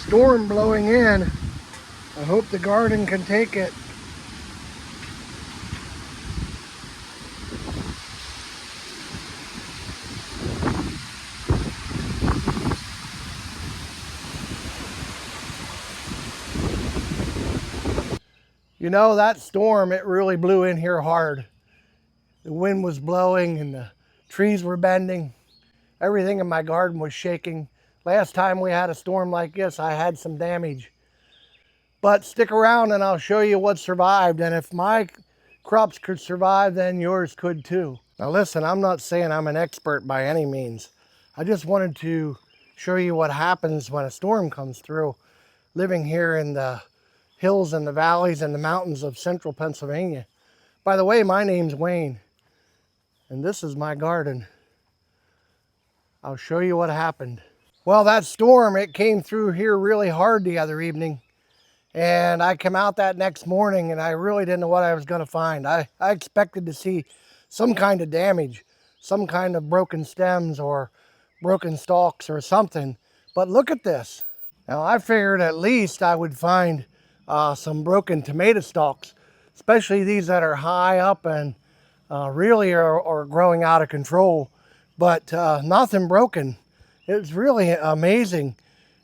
storm blowing in. I hope the garden can take it. You know, that storm, it really blew in here hard. The wind was blowing and the trees were bending. Everything in my garden was shaking. Last time we had a storm like this, I had some damage. But stick around and I'll show you what survived. And if my crops could survive, then yours could too. Now listen, I'm not saying I'm an expert by any means. I just wanted to show you what happens when a storm comes through. Living here in the hills and the valleys and the mountains of central Pennsylvania. By the way, my name's Wayne, and this is my garden. I'll show you what happened. Well, that storm, it came through here really hard the other evening, and I came out that next morning and I really didn't know what I was going to find. I expected to see some kind of damage, some kind of broken stems or broken stalks or something, but look at this. Now I figured at least I would find some broken tomato stalks, especially these that are high up and really are growing out of control, but nothing broken. It's really amazing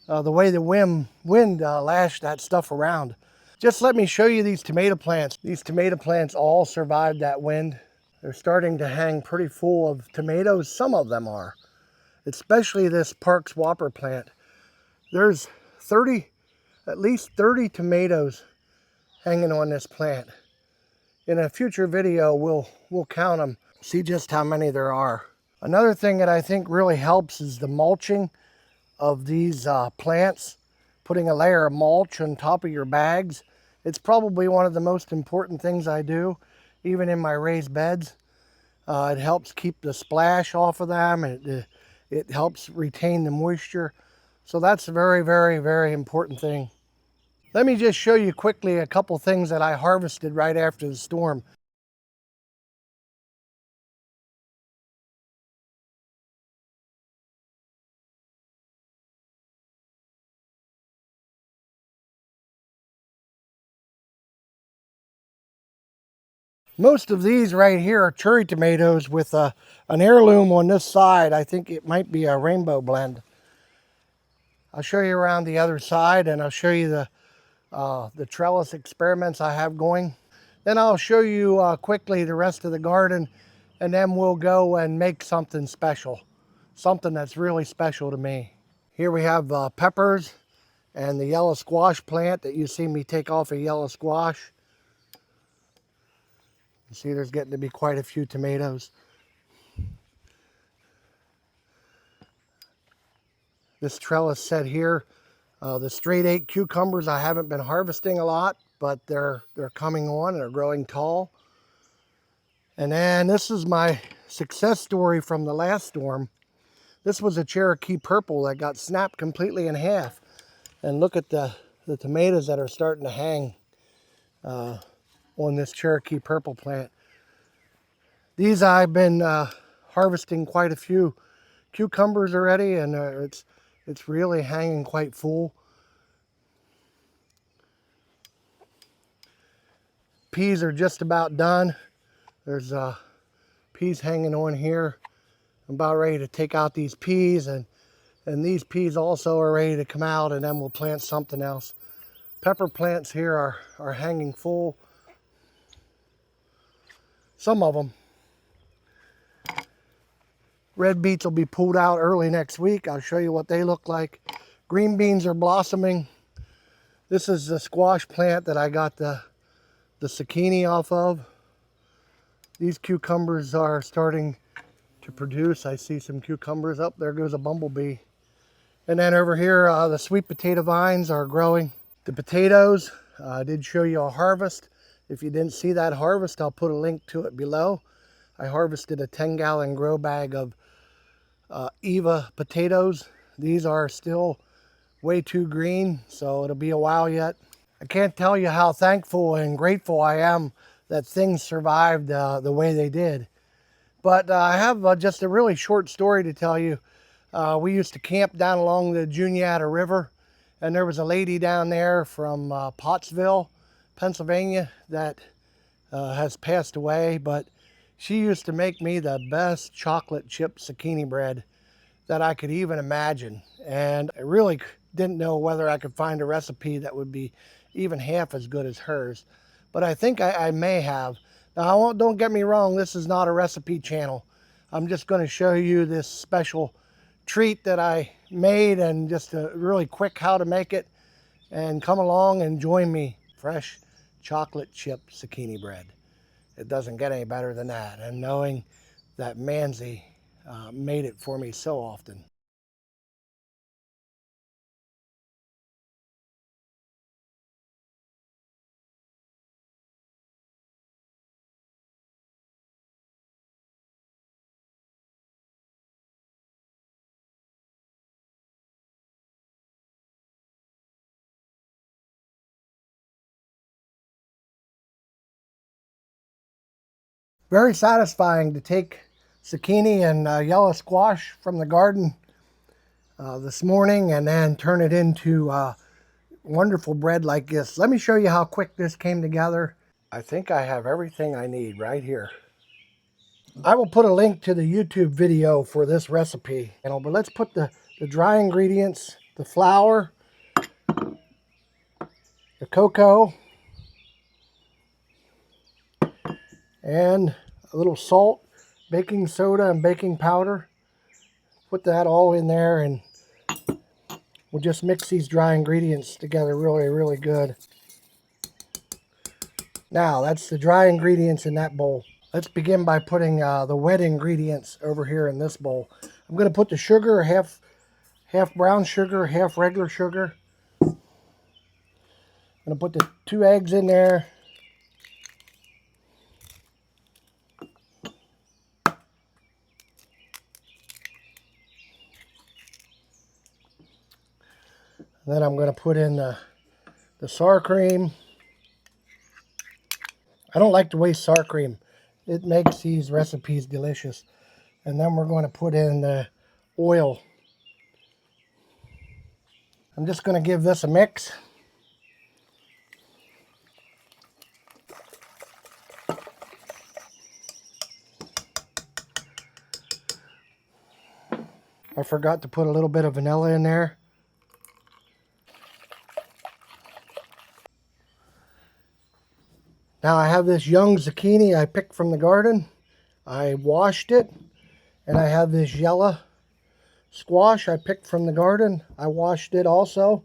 the way the wind lashed that stuff around. Just let me show you these tomato plants. These tomato plants all survived that wind. They're starting to hang pretty full of tomatoes. Some of them are, especially this Parks Whopper plant. There's at least 30 tomatoes hanging on this plant. In a future video, we'll count them, see just how many there are. Another thing that I think really helps is the mulching of these plants. Putting a layer of mulch on top of your bags. It's probably one of the most important things I do, even in my raised beds. It helps keep the splash off of them, and it helps retain the moisture. So that's a very, very, very important thing. Let me just show you quickly a couple things that I harvested right after the storm. Most of these right here are cherry tomatoes with an heirloom on this side. I think it might be a rainbow blend. I'll show you around the other side, and I'll show you the trellis experiments I have going. Then I'll show you quickly the rest of the garden, and then we'll go and make something special. Something that's really special to me. Here we have peppers and the yellow squash plant that you see me take off a yellow squash. You see there's getting to be quite a few tomatoes. This trellis set here, the straight 8 cucumbers I haven't been harvesting a lot, but they're coming on and they're growing tall. And then this is my success story from the last storm. This was a Cherokee Purple that got snapped completely in half. And look at the tomatoes that are starting to hang on this Cherokee Purple plant. These I've been harvesting quite a few cucumbers already, and it's really hanging quite full. Peas are just about done. There's peas hanging on here. I'm about ready to take out these peas, and these peas also are ready to come out, and then we'll plant something else. Pepper plants here are hanging full. Some of them. Red beets will be pulled out early next week. I'll show you what they look like. Green beans are blossoming. This is the squash plant that I got the zucchini off of. These cucumbers are starting to produce. I see some cucumbers. Up there goes a bumblebee. And then over here, the sweet potato vines are growing. The potatoes, I did show you a harvest. If you didn't see that harvest, I'll put a link to it below. I harvested a 10-gallon grow bag of Eva potatoes. These are still way too green, so it'll be a while yet. I can't tell you how thankful and grateful I am that things survived the way they did. But I have just a really short story to tell you. We used to camp down along the Juniata River, And there was a lady down there from Pottsville, Pennsylvania, that has passed away, but she used to make me the best chocolate chip zucchini bread that I could even imagine. And I really didn't know whether I could find a recipe that would be even half as good as hers. But I think I may have. Now, don't get me wrong, this is not a recipe channel. I'm just going to show you this special treat that I made and just a really quick how to make it. And come along and join me. Fresh chocolate chip zucchini bread. It doesn't get any better than that. And knowing that Manzi made it for me so often. Very satisfying to take zucchini and yellow squash from the garden this morning and then turn it into wonderful bread like this. Let me show you how quick this came together. I think I have everything I need right here. I will put a link to the YouTube video for this recipe. But let's put the dry ingredients, the flour, the cocoa, and a little salt, baking soda, and baking powder. Put that all in there, and we'll just mix these dry ingredients together really, really good. Now, that's the dry ingredients in that bowl. Let's begin by putting the wet ingredients over here in this bowl. I'm going to put the sugar, half brown sugar, half regular sugar. I'm going to put the 2 eggs in there. And then I'm going to put in the sour cream. I don't like to waste sour cream. It makes these recipes delicious. And then we're going to put in the oil. I'm just going to give this a mix. I forgot to put a little bit of vanilla in there. Now I have this young zucchini I picked from the garden. I washed it. And I have this yellow squash I picked from the garden. I washed it also.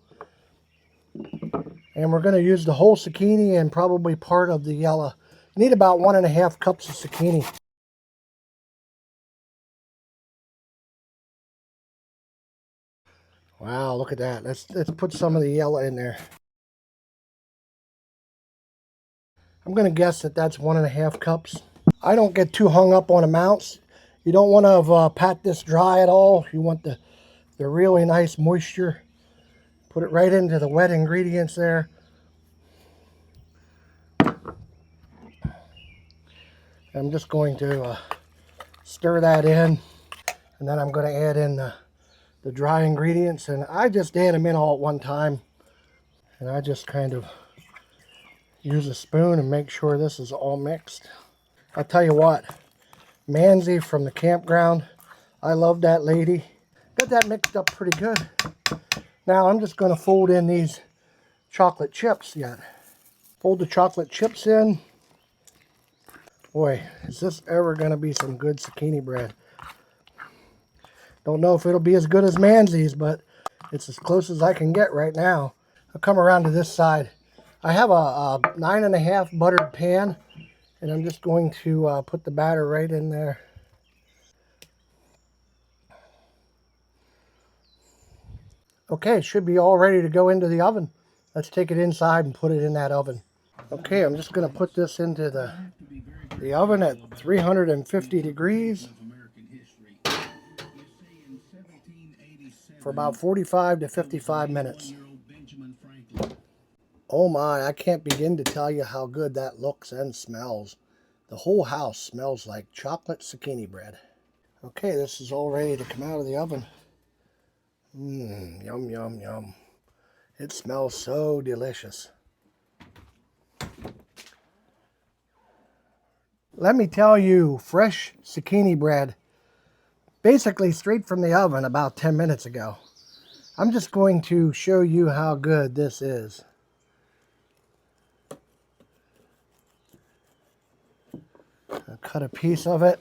And we're going to use the whole zucchini and probably part of the yellow. You need about 1.5 cups of zucchini. Wow, look at that. Let's put some of the yellow in there. I'm going to guess that that's 1.5 cups. I don't get too hung up on amounts. You don't want to pat this dry at all. You want the really nice moisture. Put it right into the wet ingredients there. I'm just going to stir that in. And then I'm going to add in the dry ingredients. And I just add them in all at one time. And I just kind of use a spoon and make sure this is all mixed. I'll tell you what, Manzi from the campground, I love that lady. Got that mixed up pretty good. Now I'm just going to fold in these chocolate chips yet. Fold the chocolate chips in. Boy, is this ever going to be some good zucchini bread. Don't know if it'll be as good as Manzi's, but it's as close as I can get right now. I'll come around to this side. I have a 9.5 buttered pan, and I'm just going to put the batter right in there. Okay, it should be all ready to go into the oven. Let's take it inside and put it in that oven. Okay, I'm just going to put this into the oven at 350 degrees for about 45 to 55 minutes. Oh my, I can't begin to tell you how good that looks and smells. The whole house smells like chocolate zucchini bread. Okay, this is all ready to come out of the oven. Yum, yum, yum. It smells so delicious. Let me tell you, fresh zucchini bread, basically straight from the oven about 10 minutes ago. I'm just going to show you how good this is. I'll cut a piece of it.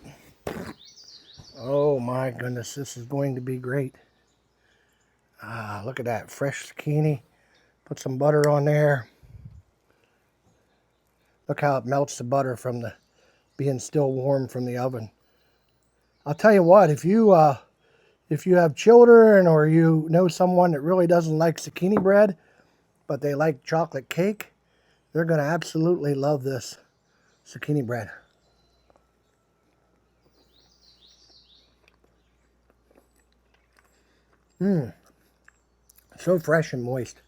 Oh my goodness, this is going to be great. Ah, look at that, fresh zucchini. Put some butter on there. Look how it melts the butter from the being still warm from the oven. I'll tell you what, if you have children or you know someone that really doesn't like zucchini bread, but they like chocolate cake, they're going to absolutely love this zucchini bread. So fresh and moist.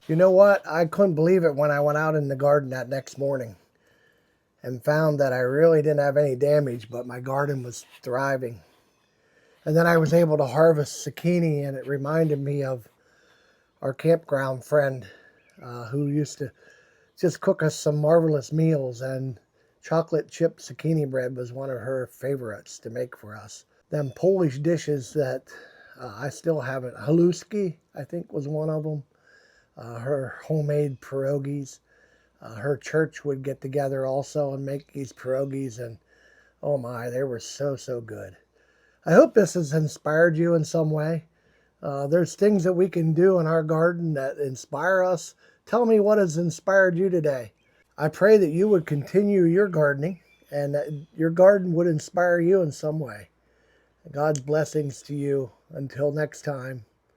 You know what? I couldn't believe it when I went out in the garden that next morning and found that I really didn't have any damage, but my garden was thriving. And then I was able to harvest zucchini, and it reminded me of our campground friend who used to just cook us some marvelous meals, and chocolate chip zucchini bread was one of her favorites to make for us. Them Polish dishes that I still haven't, haluski, I think was one of them. Her homemade pierogies. Her church would get together also and make these pierogies, and oh my, they were so, so good. I hope this has inspired you in some way. There's things that we can do in our garden that inspire us. Tell me what has inspired you today. I pray that you would continue your gardening and that your garden would inspire you in some way. God's blessings to you. Until next time.